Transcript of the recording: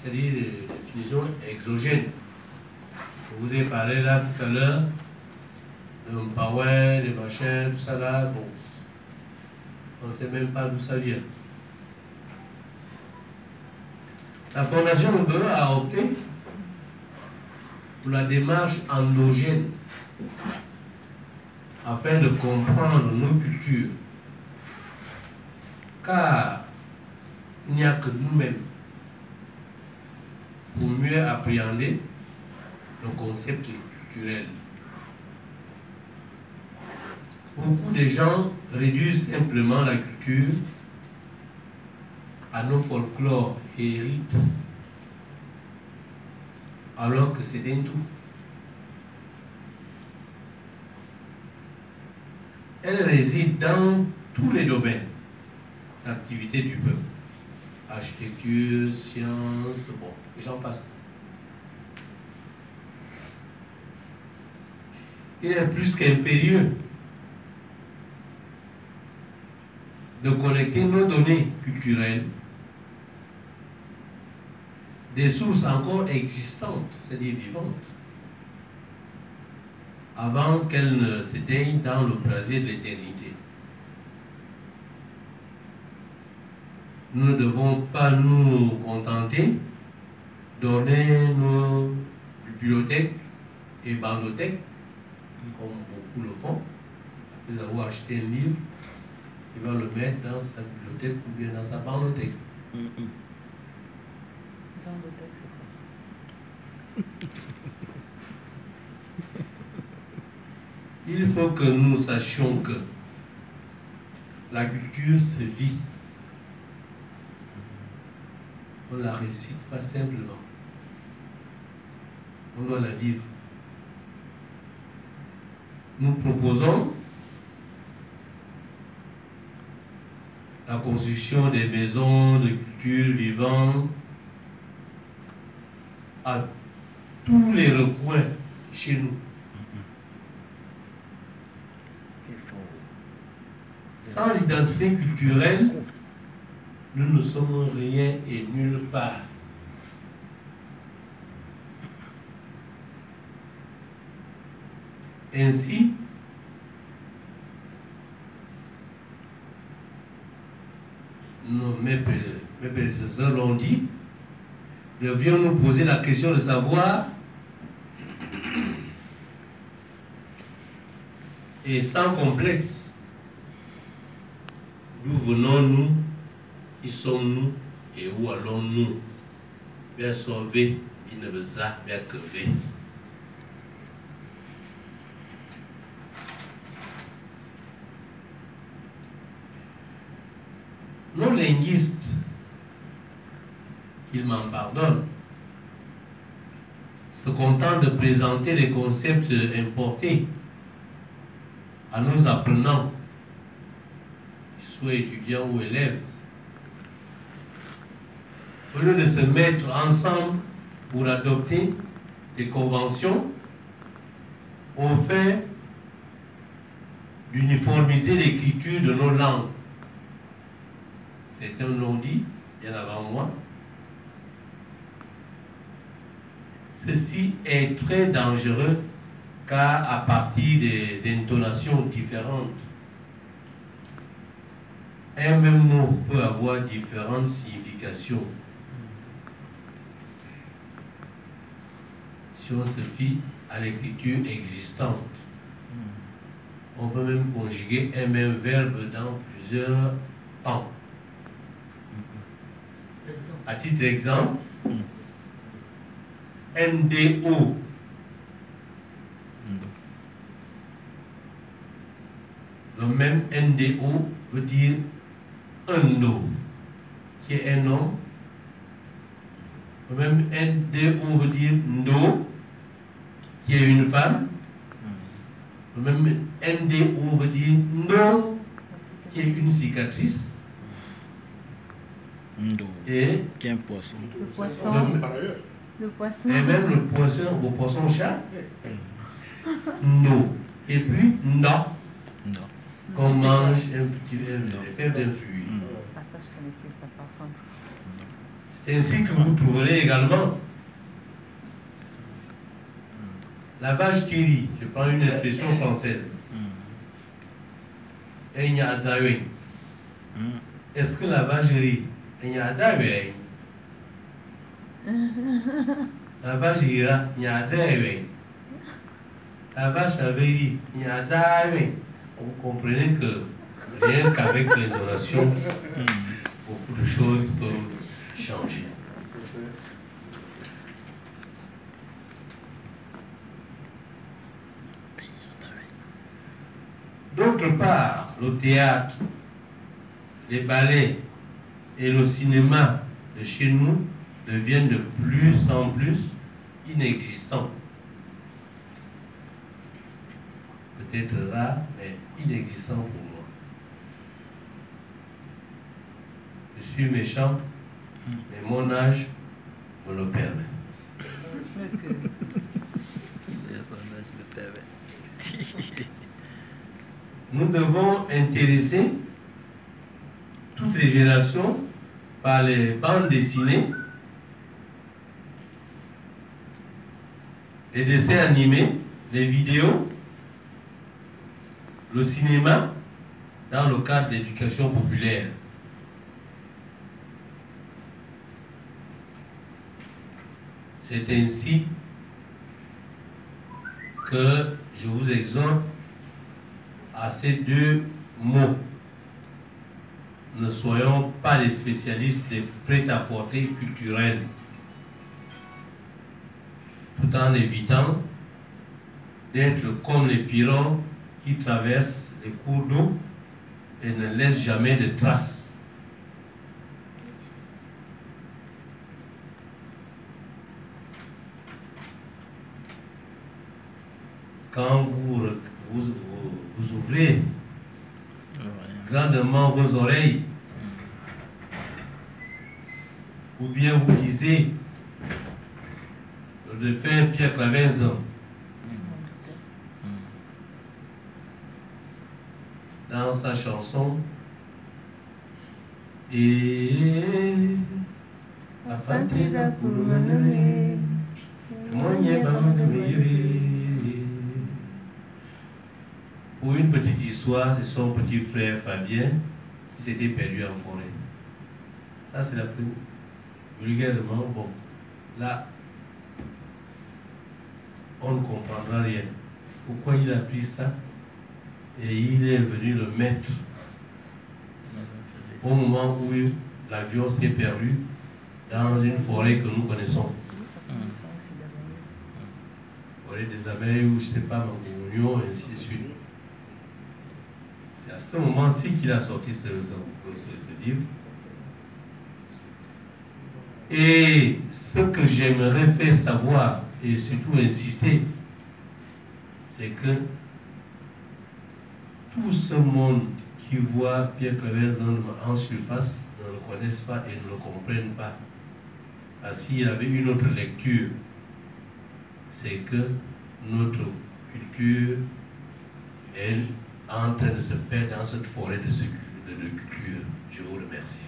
c'est-à-dire les définitions exogènes. Je vous ai parlé là tout à l'heure de power, de machin, tout ça là, bon, on ne sait même pas d'où ça vient. La Fondation Mbe a opté pour la démarche endogène afin de comprendre nos cultures, car il n'y a que nous-mêmes pour mieux appréhender le concept culturel. Beaucoup de gens réduisent simplement la culture à nos folklores et rites, alors que c'est un tout. Elle réside dans tous les domaines d'activité du peuple. Architecture, sciences, bon, et j'en passe. Il est plus qu'impérieux de connecter nos données culturelles des sources encore existantes, c'est-à-dire vivantes, avant qu'elles ne s'éteignent dans le brasier de l'éternité. Nous ne devons pas nous contenter d'orner nos bibliothèques et bandothèques, comme beaucoup le font, après avoir acheté un livre, il va le mettre dans sa bibliothèque ou bien dans sa bandothèque. Bandothèque, c'est quoi? Il faut que nous sachions que la culture se vit. On ne la récite pas simplement. On doit la vivre. Nous proposons la construction des maisons de culture vivantes à tous les recoins chez nous. Sans identité culturelle, nous ne sommes rien et nulle part. Ainsi, mes prédécesseurs l'ont dit, devions nous poser la question de savoir, et sans complexe, d'où venons-nous, qui sommes-nous et où allons-nous? Bien sauver, il ne veut pas bien crever. Nos linguistes, qu'ils m'en pardonnent, se contentent de présenter les concepts importés à nos apprenants, soit étudiants ou élèves, au lieu de se mettre ensemble pour adopter des conventions au fait d'uniformiser l'écriture de nos langues. Certains l'ont dit bien avant moi. Ceci est très dangereux car à partir des intonations différentes, un même mot peut avoir différentes significations. Si on se fie à l'écriture existante, on peut même conjuguer un même verbe dans plusieurs temps. À titre d'exemple, NDO. Le même NDO veut dire Ndo, qui est un homme. Le même NDO veut dire Ndo, qui est une femme. Le même NDO veut dire Ndo, qui est une cicatrice. Ndo, et qui est un poisson. Le poisson. Le poisson. Et même le poisson-chat. Ndo. Et puis Nda. Qu'on mange un petit fève d'un fruit. Ah, ça, je connaissais pas par contre. ainsi que vous trouverez également la vache qui rit. Je prends une expression française. Est-ce que la vache rit? La vache ira, la vache avait ri. Vous comprenez que rien qu'avec l'intonation, beaucoup de choses peuvent changer. D'autre part, le théâtre, les ballets et le cinéma de chez nous deviennent de plus en plus inexistants. Peut-être rares, mais inexistants pour moi. Je suis méchant, mais mon âge me le permet. Nous devons intéresser toutes les générations par les bandes dessinées, les dessins animés, les vidéos, le cinéma dans le cadre de l'éducation populaire. C'est ainsi que je vous exhorte à ces deux mots. Ne soyons pas les spécialistes des prêt-à-porter culturels, tout en évitant d'être comme les pirogues qui traversent les cours d'eau et ne laissent jamais de traces. Quand vous ouvrez grandement vos oreilles, ou bien vous lisez le défunt Pierre Clavenson dans sa chanson et la fatigue pour me pour une petite histoire, c'est son petit frère Fabien qui s'était perdu en forêt. Ça, c'est la plus vulgairement. Bon, là, on ne comprendra rien. Pourquoi il a pris ça? Et il est venu le mettre au moment où l'avion s'est perdu dans une forêt que nous connaissons. Forêt des abeilles ou je ne sais pas, Mangougnon, et ainsi de suite. C'est à ce moment-ci qu'il a sorti ce livre. Et ce que j'aimerais faire savoir et surtout insister, c'est que tout ce monde qui voit Pierre Clavenson en surface ne le connaissent pas et ne le comprennent pas. Parce qu'il avait une autre lecture, c'est que notre culture, elle, en train de se perdre dans cette forêt de culture. Je vous remercie.